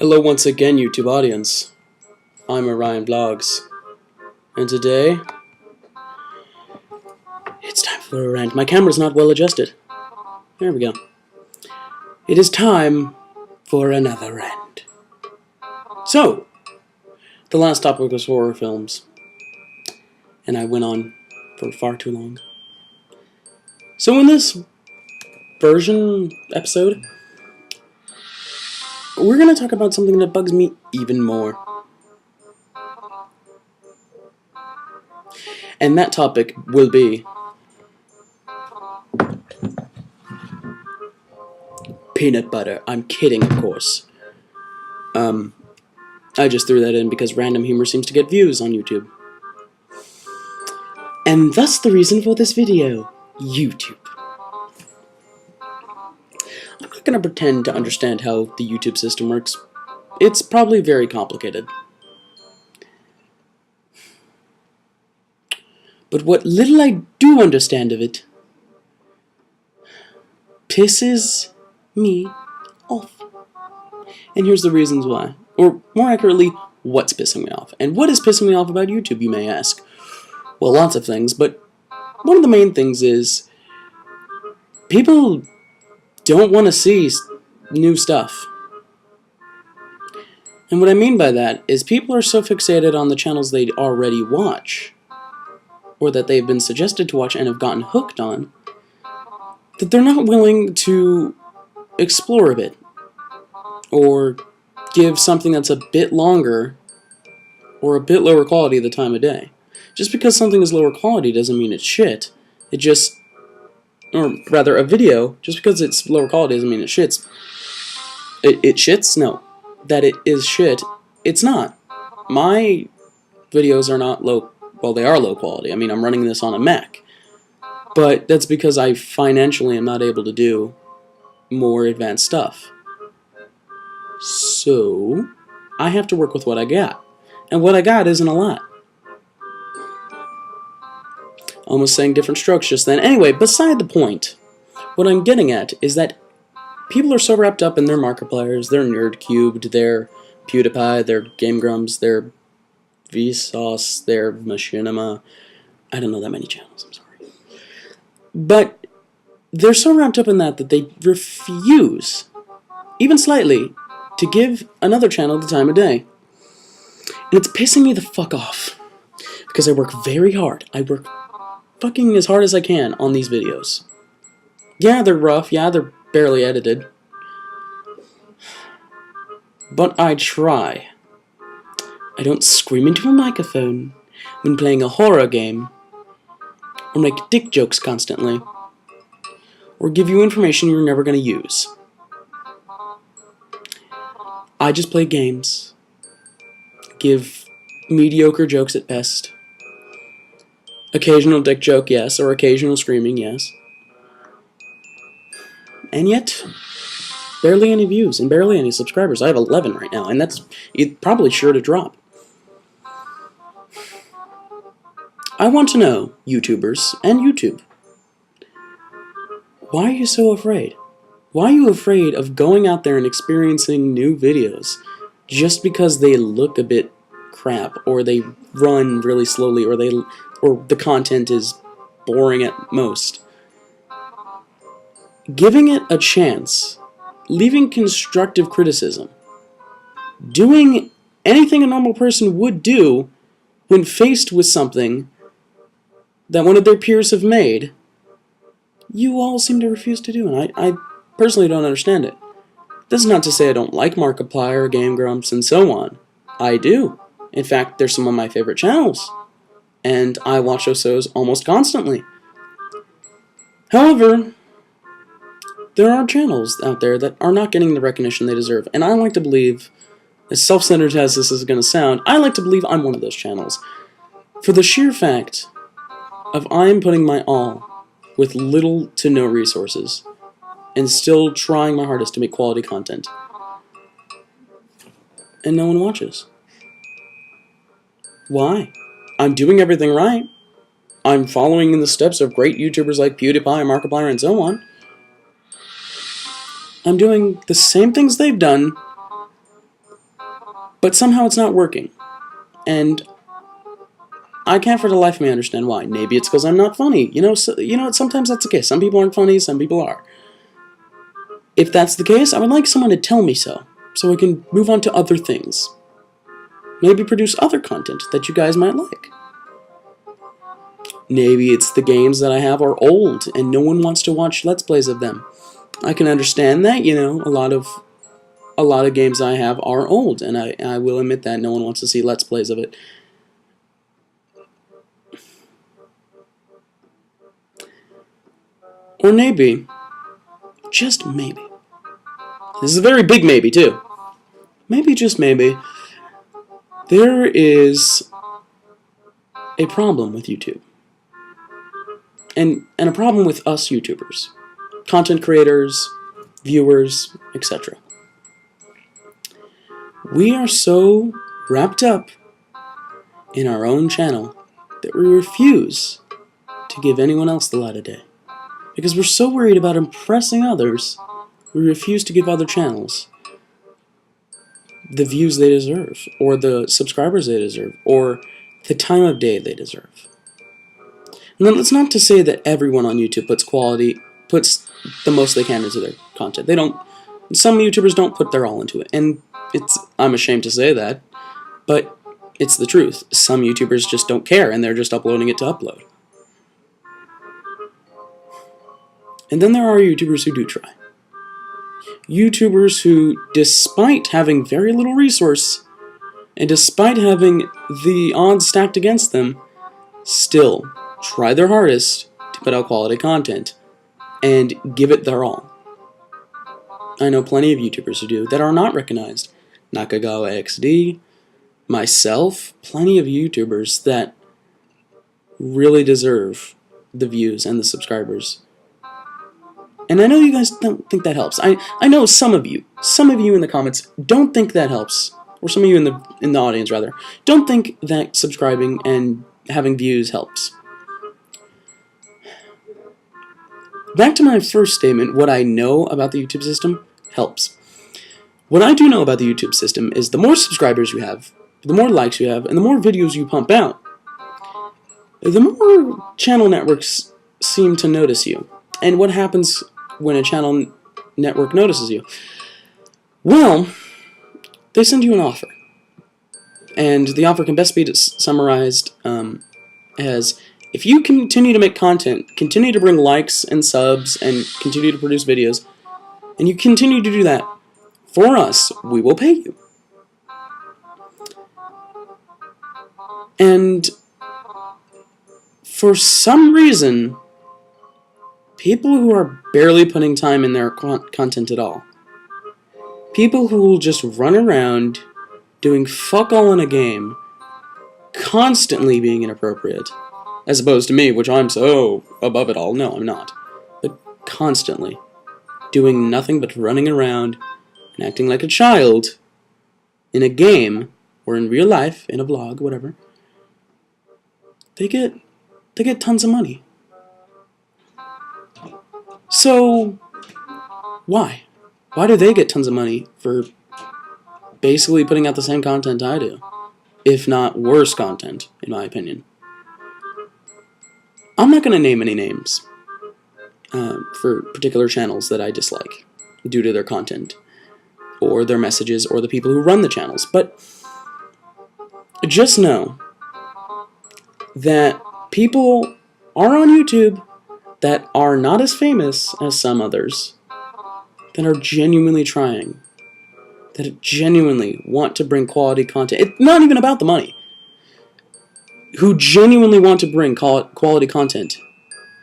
Hello once again, YouTube audience. I'm Orion Vlogs, and today it's time for a rant. My camera's not well adjusted. There we go. It is time for another rant. So, the last topic was horror films, and I went on for far too long. So in this episode, we're going to talk about something that bugs me even more. And that topic will be peanut butter. I'm kidding, of course. I just threw that in because random humor seems to get views on YouTube. And thus the reason for this video, YouTube. I'm not going to pretend to understand how the YouTube system works. It's probably very complicated. But what little I do understand of it pisses me off. And here's the reasons why. Or more accurately, what's pissing me off. And what is pissing me off about YouTube, you may ask? Well, lots of things, but one of the main things is people don't want to see new stuff. And what I mean by that is people are so fixated on the channels they already watch, or that they've been suggested to watch and have gotten hooked on, that they're not willing to explore a bit, or give something that's a bit longer, or a bit lower quality the time of day. Just because something is lower quality doesn't mean it's shit. It just, or rather a video, just because it's lower quality doesn't mean it shits. It shits? No. That it is shit, it's not. My videos are not low, well, they are low quality. I mean, I'm running this on a Mac. But that's because I financially am not able to do more advanced stuff. So, I have to work with what I got. And what I got isn't a lot. Almost saying different strokes just then. Anyway, beside the point, what I'm getting at is that people are so wrapped up in their Markipliers, their Nerdcubed, their PewDiePie, their Game Grumps, their Vsauce, their Machinima. I don't know that many channels, I'm sorry. But they're so wrapped up in that they refuse, even slightly, to give another channel the time of day. And it's pissing me the fuck off. Because I work very hard. I work fucking as hard as I can on these videos. Yeah, they're rough. Yeah, they're barely edited. But I try. I don't scream into a microphone when playing a horror game, or make dick jokes constantly, or give you information you're never going to use. I just play games, give mediocre jokes at best, occasional dick joke, yes, or occasional screaming, yes, and yet barely any views and barely any subscribers. I have 11 right now, and that's probably sure to drop. I want to know, YouTubers and YouTube, why are you so afraid? Why are you afraid of going out there and experiencing new videos just because they look a bit crap, or they run really slowly, or the content is boring at most? Giving it a chance, leaving constructive criticism, doing anything a normal person would do when faced with something that one of their peers have made, you all seem to refuse to do, and I personally don't understand it. This is not to say I don't like Markiplier, Game Grumps, and so on. I do. In fact, they're some of my favorite channels, and I watch those shows almost constantly. However, there are channels out there that are not getting the recognition they deserve, and I like to believe, as self-centered as this is going to sound, I like to believe I'm one of those channels. For the sheer fact of I'm putting my all with little to no resources, and still trying my hardest to make quality content, and no one watches. Why? I'm doing everything right. I'm following in the steps of great YouTubers like PewDiePie, Markiplier, and so on. I'm doing the same things they've done, But somehow it's not working. And I can't for the life of me understand why. Maybe it's because I'm not funny. Sometimes that's the case. Some people aren't funny, some people are. If that's the case, I would like someone to tell me so we can move on to other things. Maybe produce other content that you guys might like. Maybe it's the games that I have are old and no one wants to watch Let's Plays of them. I can understand that, a lot of games I have are old, and I will admit that no one wants to see Let's Plays of it. Or maybe, just maybe, this is a very big maybe too, maybe, just maybe, there is a problem with YouTube. And a problem with us YouTubers, content creators, viewers, etc. We are so wrapped up in our own channel that we refuse to give anyone else the light of day. Because we're so worried about impressing others, we refuse to give other channels the views they deserve, or the subscribers they deserve, or the time of day they deserve. And then that's not to say that everyone on YouTube puts the most they can into their content. They don't. Some YouTubers don't put their all into it, and I'm ashamed to say that, but it's the truth. Some YouTubers just don't care, and they're just uploading it to upload. And then there are YouTubers who do try. YouTubers who, despite having very little resource, and despite having the odds stacked against them, still try their hardest to put out quality content and give it their all. I know plenty of YouTubers who do that are not recognized. Nakagawa XD, myself, plenty of YouTubers that really deserve the views and the subscribers. And I know you guys don't think that helps. I know some of you in the comments don't think that helps, or some of you in the audience rather, don't think that subscribing and having views helps. Back to my first statement, what I know about the YouTube system helps. What I do know about the YouTube system is the more subscribers you have, the more likes you have, and the more videos you pump out, the more channel networks seem to notice you. And what happens when a channel network notices you? Well, they send you an offer. And the offer can best be summarized as, if you continue to make content, continue to bring likes and subs, and continue to produce videos, and you continue to do that for us, we will pay you. And for some reason, people who are barely putting time in their content at all, people who will just run around doing fuck all in a game, constantly being inappropriate, as opposed to me, which I'm so above it all. No, I'm not. But constantly doing nothing but running around and acting like a child in a game, or in real life, in a vlog, whatever, they get tons of money. So, why? Why do they get tons of money for basically putting out the same content I do? If not worse content, in my opinion. I'm not going to name any names for particular channels that I dislike due to their content, or their messages, or the people who run the channels, but just know that people are on YouTube that are not as famous as some others, that are genuinely trying, that genuinely want to bring quality content. It's not even about the money. Who genuinely want to bring quality content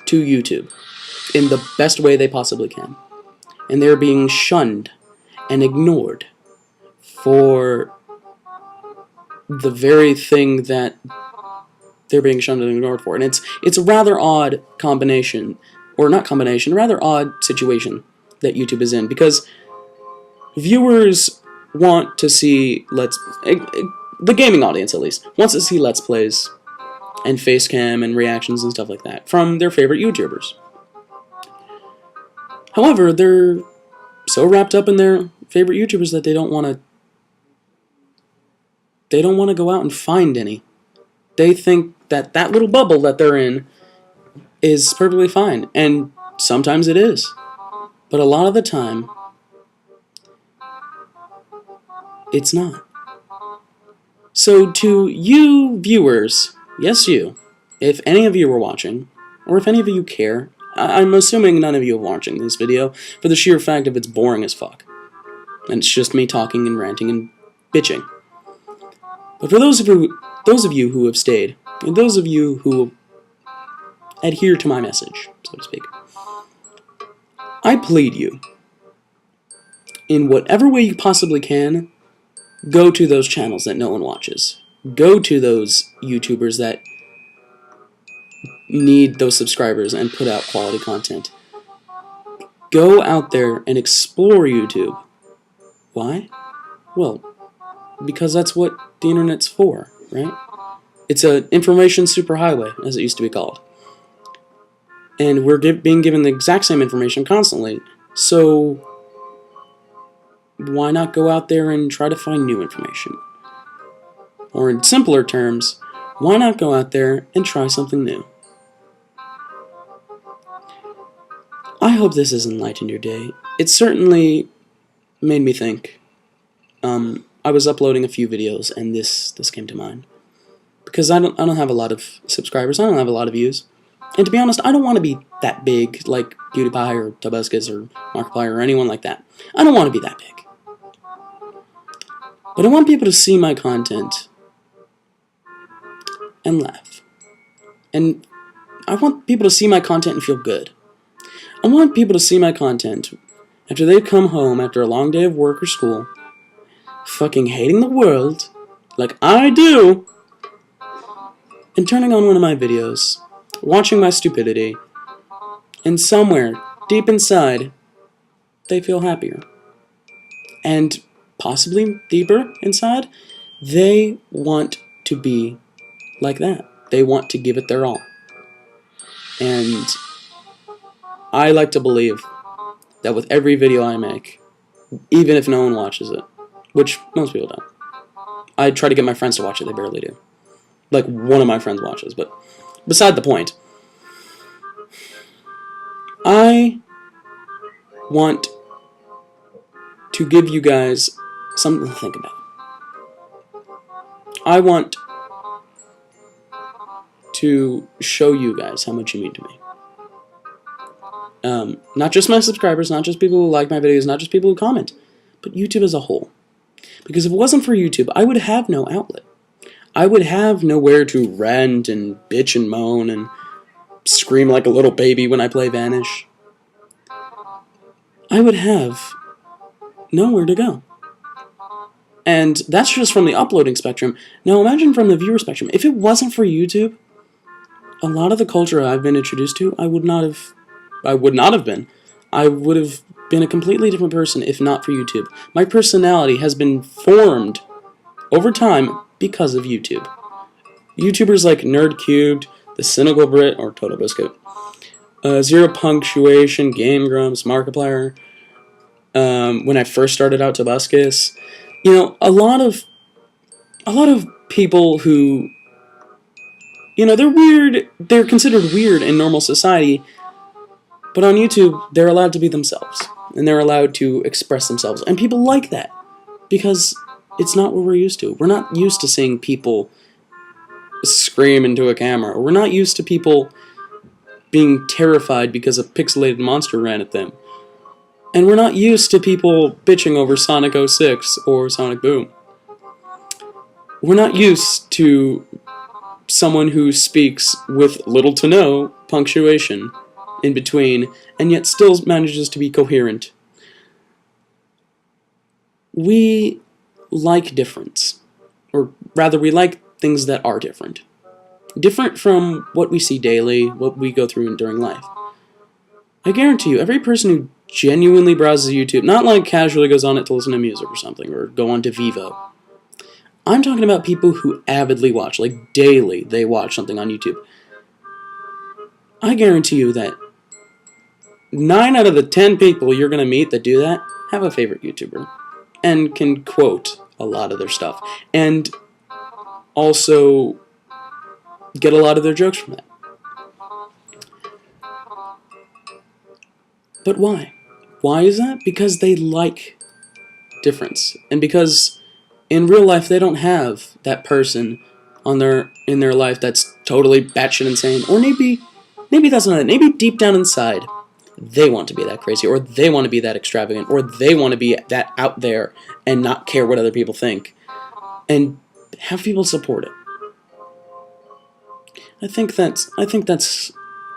to YouTube in the best way they possibly can. And they're being shunned and ignored for the very thing that they're being shunned and ignored for. And it's a rather odd combination, or not combination, a rather odd situation that YouTube is in, because viewers want to see the gaming audience at least wants to see Let's Plays and face cam and reactions and stuff like that from their favorite YouTubers. However, they're so wrapped up in their favorite YouTubers that they don't want to they don't want to go out and find any. They think that that little bubble that they're in is perfectly fine, and sometimes it is. But a lot of the time, it's not. So to you viewers, yes you, if any of you are watching, or if any of you care, I'm assuming none of you are watching this video for the sheer fact of it's boring as fuck. And it's just me talking and ranting and bitching. But for those of you who have stayed, and those of you who adhere to my message, so to speak, I plead you, in whatever way you possibly can, go to those channels that no one watches. Go to those YouTubers that need those subscribers and put out quality content. Go out there and explore YouTube. Why? Well, because that's what the internet's for, right? It's an information superhighway, as it used to be called. And we're being given the exact same information constantly, so why not go out there and try to find new information? Or in simpler terms, why not go out there and try something new? I hope this has enlightened your day. It certainly made me think. I was uploading a few videos and this came to mind. Because I don't have a lot of subscribers, I don't have a lot of views. And to be honest, I don't want to be that big like PewDiePie or Tobuscus or Markiplier or anyone like that. I don't want to be that big. But I want people to see my content and laugh. And I want people to see my content and feel good. I want people to see my content after they've come home after a long day of work or school, fucking hating the world, like I do, and turning on one of my videos, watching my stupidity, and somewhere, deep inside, they feel happier. And possibly deeper inside, they want to be like that. They want to give it their all. And I like to believe that with every video I make, even if no one watches it, which most people don't, I try to get my friends to watch it, they barely do. Like, one of my friends watches, but beside the point. I want to give you guys something to think about. I want to show you guys how much you mean to me. Not just my subscribers, not just people who like my videos, not just people who comment, but YouTube as a whole. Because if it wasn't for YouTube, I would have no outlet. I would have nowhere to rant and bitch and moan and scream like a little baby when I play Vanish. I would have nowhere to go. And that's just from the uploading spectrum. Now imagine from the viewer spectrum. If it wasn't for YouTube, a lot of the culture I've been introduced to, I would not have been. I would have been a completely different person if not for YouTube. My personality has been formed over time because of YouTube. YouTubers like Nerd Cubed, The Cynical Brit, or Total Biscuit, Zero Punctuation, Game Grumps, Markiplier, when I first started out Tobuscus, you know, a lot of people who, you know, they're weird, they're considered weird in normal society, but on YouTube, they're allowed to be themselves, and they're allowed to express themselves, and people like that, because it's not what we're used to. We're not used to seeing people scream into a camera, or we're not used to people being terrified because a pixelated monster ran at them. And we're not used to people bitching over Sonic 06 or Sonic Boom. We're not used to someone who speaks with little to no punctuation in between, and yet still manages to be coherent. We like difference. Or rather, we like things that are different. Different from what we see daily, what we go through during life. I guarantee you, every person who genuinely browses YouTube, not like casually goes on it to listen to music or something, or go on to Vivo. I'm talking about people who avidly watch, like daily they watch something on YouTube. I guarantee you that 9 out of the 10 people you're going to meet that do that have a favorite YouTuber and can quote a lot of their stuff. And also get a lot of their jokes from that. But why? Why is that? Because they like difference, and because in real life they don't have that person in their life that's totally batshit insane, or maybe that's not it. Maybe deep down inside they want to be that crazy, or they want to be that extravagant, or they want to be that out there and not care what other people think, and have people support it. I think that's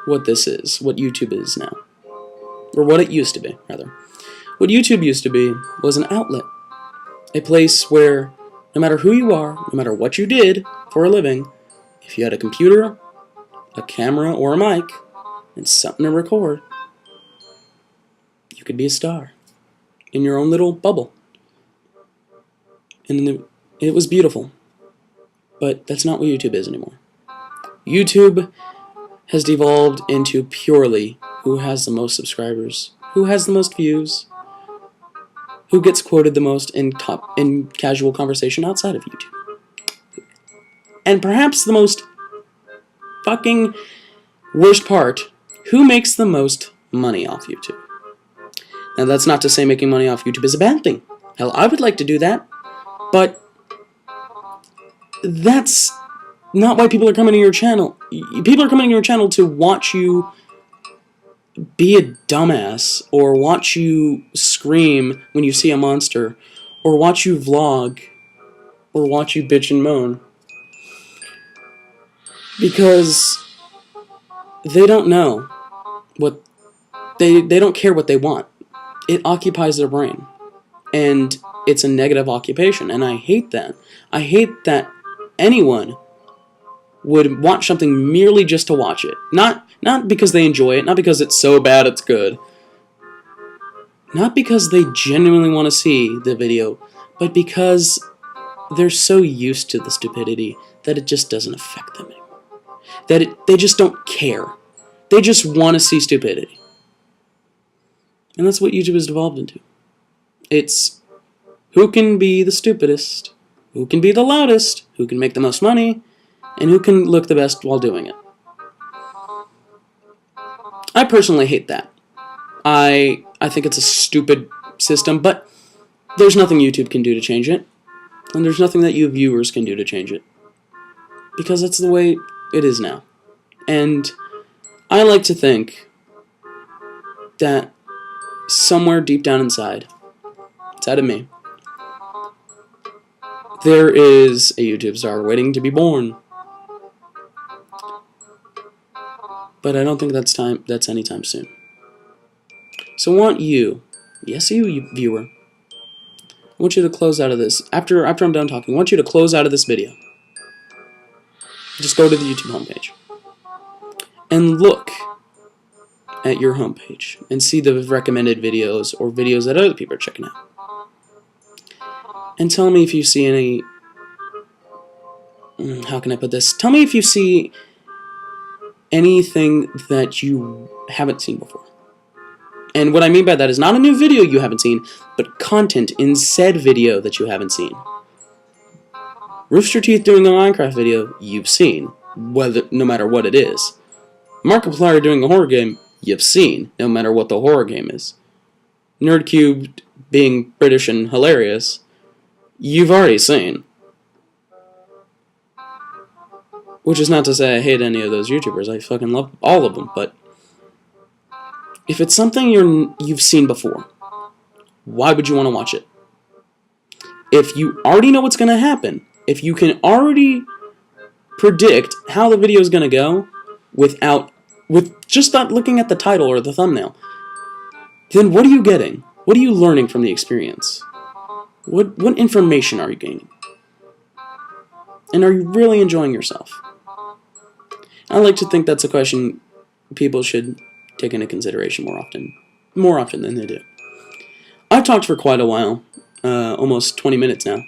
what this is, what YouTube is now. Or what it used to be, rather. What YouTube used to be was an outlet. A place where, no matter who you are, no matter what you did for a living, if you had a computer, a camera, or a mic, and something to record, you could be a star. In your own little bubble. And it was beautiful. But that's not what YouTube is anymore. YouTube has devolved into purely who has the most subscribers, who has the most views, who gets quoted the most in casual conversation outside of YouTube. And perhaps the most fucking worst part, who makes the most money off YouTube. Now that's not to say making money off YouTube is a bad thing. Hell, I would like to do that, but that's not why people are coming to your channel. People are coming to your channel to watch you be a dumbass, or watch you scream when you see a monster, or watch you vlog, or watch you bitch and moan. Because they don't know what they don't care what they want. It occupies their brain. And it's a negative occupation, and I hate that. I hate that anyone would watch something merely just to watch it. Not because they enjoy it, not because it's so bad it's good. Not because they genuinely want to see the video, but because they're so used to the stupidity that it just doesn't affect them anymore. They just don't care. They just want to see stupidity. And that's what YouTube has devolved into. It's who can be the stupidest, who can be the loudest, who can make the most money, and who can look the best while doing it. I personally hate that. I think it's a stupid system, but there's nothing YouTube can do to change it, and there's nothing that you viewers can do to change it, because that's the way it is now. And I like to think that somewhere deep down inside of me, there is a YouTube star waiting to be born. But I don't think that's anytime soon. So I want you, yes you viewer, I want you to close out of this, after I'm done talking, I want you to close out of this video. Just go to the YouTube homepage. And look at your homepage and see the recommended videos or videos that other people are checking out. And tell me if you see any, how can I put this? Tell me if you see anything that you haven't seen before. And what I mean by that is not a new video you haven't seen, but content in said video that you haven't seen. Rooster Teeth doing a Minecraft video, you've seen, no matter what it is. Markiplier doing a horror game, you've seen, no matter what the horror game is. Nerdcube being British and hilarious, you've already seen. Which is not to say I hate any of those YouTubers. I fucking love all of them, but if it's something you've seen before, why would you want to watch it? If you already know what's going to happen, if you can already predict how the video is going to go with just not looking at the title or the thumbnail, then what are you getting? What are you learning from the experience? What information are you gaining? And are you really enjoying yourself? I like to think that's a question people should take into consideration more often than they do. I've talked for quite a while, almost 20 minutes now.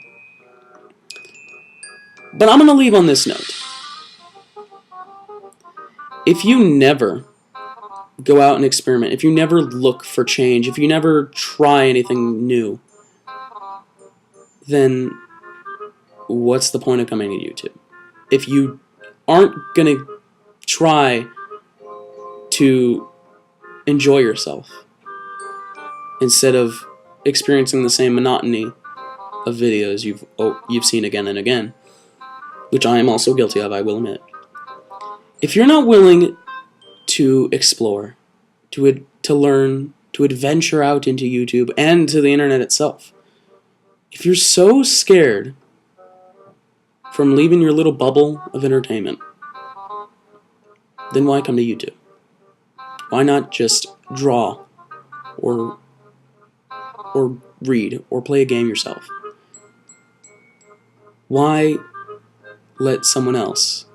But I'm going to leave on this note. If you never go out and experiment, if you never look for change, if you never try anything new, then what's the point of coming to YouTube? if you aren't gonna try to enjoy yourself instead of experiencing the same monotony of videos you've seen again and again, which I am also guilty of, I will admit. If you're not willing to explore, to learn, to adventure out into YouTube and to the internet itself, if you're so scared from leaving your little bubble of entertainment, then why come to YouTube? Why not just draw or read or play a game yourself? Why let someone else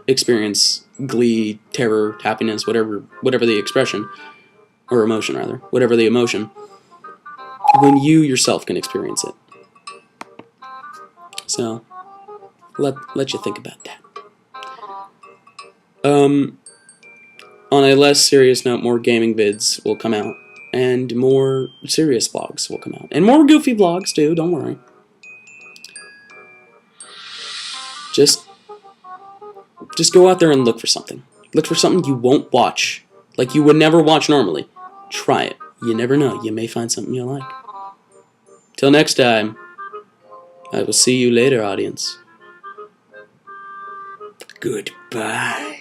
experience glee, terror, happiness, whatever the expression, or emotion rather, whatever the emotion, when you yourself can experience it? So, let you think about that. On a less serious note, more gaming vids will come out, and more serious vlogs will come out, and more goofy vlogs too, don't worry. Just go out there and look for something. Look for something you won't watch, like you would never watch normally. Try it. You never know, you may find something you like. Till next time, I will see you later, audience. Goodbye.